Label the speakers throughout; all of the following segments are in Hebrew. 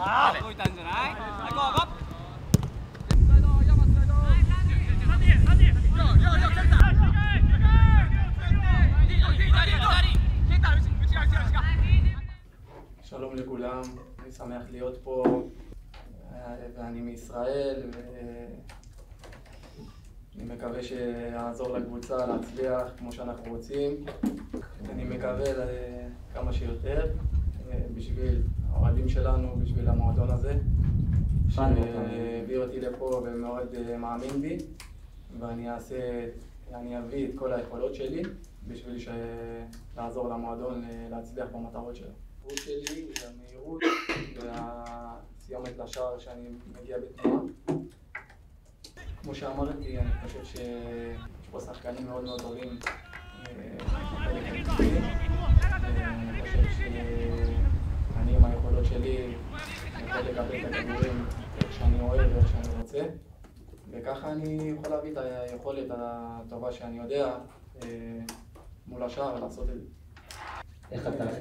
Speaker 1: 動いたんじゃない？はい、ゴーゴー。
Speaker 2: שלום לכולם, אני שמח להיות פה ואני מישראל ואני מקווה שיעזור לקבוצה להצליח כמו שאנחנו רוצים. אני מקווה כמה שיותר בשביל האוהדים שלנו, בשביל המועדון הזה שהביא אותי לפה ומאוד מאמין בי, ואני אביא את כל היכולות שלי בשביל לעזור למועדון להצליח במטרות שלו. המהירות שלי זה המהירות והסיומת לשער שאני מגיע בתנועה. כמו שאמרתי, אני חושב שיש פה שחקנים מאוד מאוד טובים. אני חושב שאני עם היכולות שלי יכול לקבל את הכדורים איך שאני אוהב ואיך שאני רוצה, וככה אני יכול להביא את היכולת הטובה שאני יודע מול השער לעשות את זה.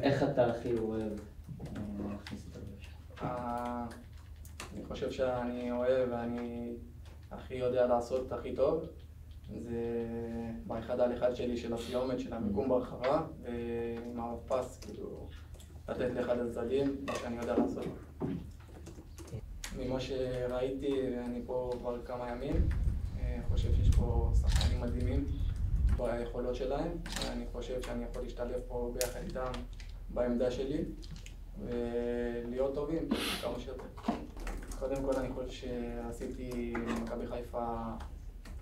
Speaker 3: איך אתה הכי אוהב להכניס את הראש?
Speaker 2: אני חושב שאני אוהב ואני הכי יודע לעשות הכי טוב זה באחד על אחד שלי של הסיומת, של המיקום ברחבה, ועם הפס כאילו לתת לאחד הצדדים, מה שאני יודע לעשות. ממה שראיתי, ואני פה כבר כמה ימים, חושב שיש פה שחקנים מדהימים ביכולות שלהם, ואני חושב שאני יכול להשתלב פה ביחד איתם בעמדה שלי ולהיות טובים כמה שיותר. קודם כל אני חושב שעשיתי במכבי חיפה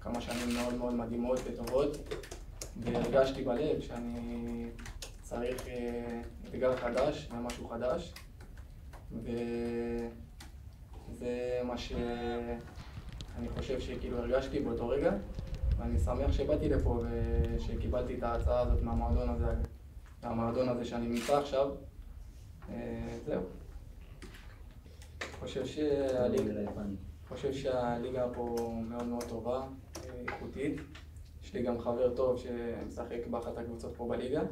Speaker 2: כמה שנים מאוד מאוד מדהימות וטובות, והרגשתי בלב שאני צריך אתגר חדש ומשהו חדש, וזה מה שאני חושב שכאילו הרגשתי באותו רגע, ואני שמח שבאתי לפה ושקיבלתי את ההצעה הזאת מהמועדון הזה שאני נמצא עכשיו. זהו. חושב שהליגה פה מאוד מאוד טובה, איכותית. יש לי גם חבר טוב שמשחק באחת הקבוצות פה בליגה,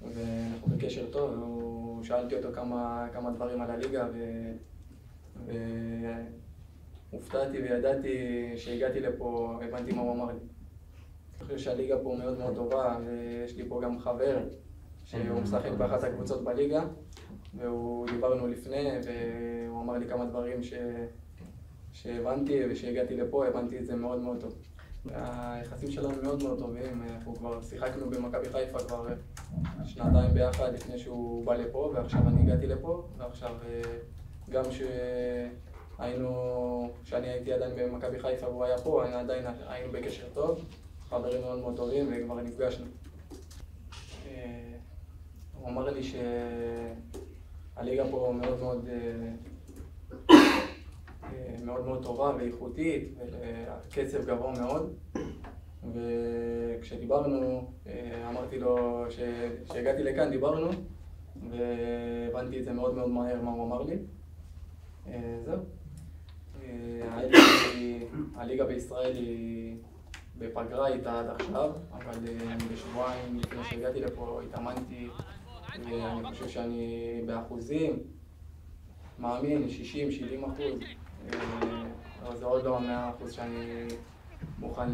Speaker 2: ואנחנו בקשר טוב, והוא שאלתי אותו כמה דברים על הליגה, והופתעתי וידעתי שהגעתי לפה, הבנתי מה הוא אמר לי. אני חושב שהליגה פה מאוד מאוד טובה, ויש לי פה גם חבר שהוא משחק באחת הקבוצות בליגה, דיברנו לפני, והוא אמר לי כמה דברים שהבנתי, ושהגעתי לפה הבנתי את זה מאוד מאוד טוב. היחסים שלנו מאוד מאוד טובים, אנחנו כבר שיחקנו במכבי חיפה כבר שנתיים ביחד לפני שהוא בא לפה, ועכשיו אני הגעתי לפה, ועכשיו גם כשאני הייתי עדיין במכבי חיפה והוא היה פה, עדיין היינו בקשר טוב, חברים מאוד מאוד טובים וכבר נפגשנו. הוא אמר לי שהליגה פה מאוד מאוד טובה ואיכותית, והקצב גבוה מאוד, וכשדיברנו, אמרתי לו שהגעתי לכאן, דיברנו, והבנתי את זה מאוד מאוד מהר מה הוא אמר לי. זהו. הליגה בישראל היא בפגרה איתה עד עכשיו, אבל בשבועיים לפני שהגעתי לפה התאמנתי, ואני חושב שאני באחוזים מאמין 60-70%. אבל זה עוד לא 100% שאני מוכן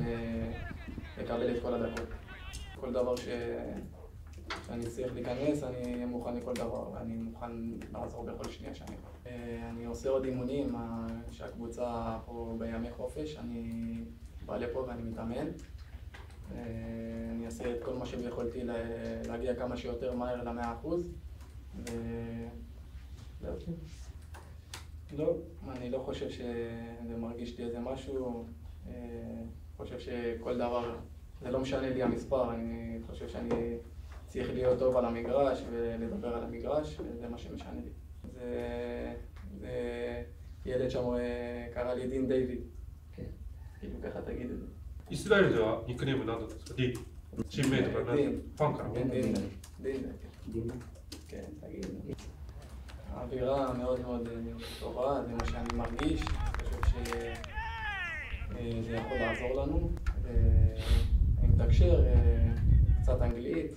Speaker 2: לקבל את כל הדקות. כל דבר שאני צריך להיכנס, אני אהיה מוכן לכל דבר, ואני מוכן לעזור בכל שנייה שאני יכול. אני עושה עוד אימונים שהקבוצה פה בימי חופש, אני בא לפה ואני מתאמן. אני אעשה את כל מה שביכולתי להגיע כמה שיותר מהר ל100%. לא, אני לא חושב שזה מרגיש לי איזה משהו. חושב שכל דבר, זה לא משנה לי המספר, אני חושב שאני צריך להיות טוב על המגרש ולדבר על המגרש, וזה מה שמשנה לי. זה ילד שם קרא לי דין דיוויד, כאילו ככה תגיד את זה.
Speaker 4: イスラエルではニックネーム何だったんですか？ディーン。チームメイトからファンから。
Speaker 2: דין. כן, תגיד. האווירה מאוד מאוד טובה, זה מה שאני מרגיש. אני חושב שזה יכול לעזור לנו. אני מתקשר קצת אנגלית,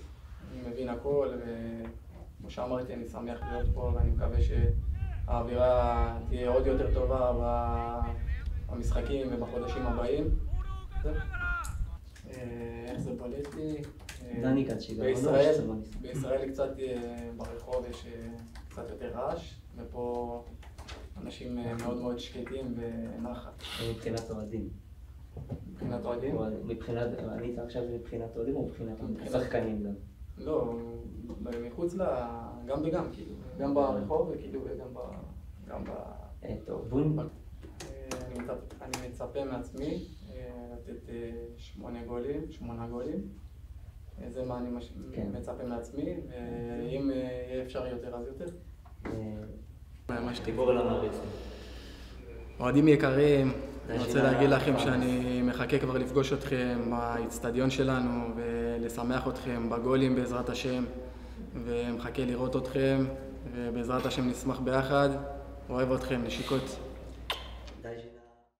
Speaker 2: אני מבין הכל, וכמו שאמרתי, אני שמח להיות פה ואני מקווה האווירה תהיה עוד יותר טובה במשחקים ובחודשים הבאים. איך זה בולטי?
Speaker 3: דני קצ'יגה,
Speaker 2: בישראל קצת ברחוב יש קצת יותר רעש, ופה אנשים מאוד מאוד שקטים ונחת.
Speaker 3: מבחינת אוהדים.
Speaker 2: מבחינת אוהדים?
Speaker 3: ענית עכשיו מבחינת אוהדים או מבחינת שחקנים גם?
Speaker 2: לא, מחוץ גם וגם, כאילו, גם ברחוב וכאילו וגם
Speaker 3: טוב, בון.
Speaker 2: אני מצפה מעצמי לתת 8 גולים. זה מה אני מצפה מעצמי, ואם יהיה אפשר יותר אז יותר.
Speaker 3: תיבור למעריצים.
Speaker 2: אוהדים יקרים, אני רוצה להגיד לכם שאני מחכה כבר לפגוש אתכם באצטדיון שלנו ולשמח אתכם בגולים בעזרת השם, ומחכה לראות אתכם ובעזרת השם נשמח ביחד. אוהב אתכם, נשיקות.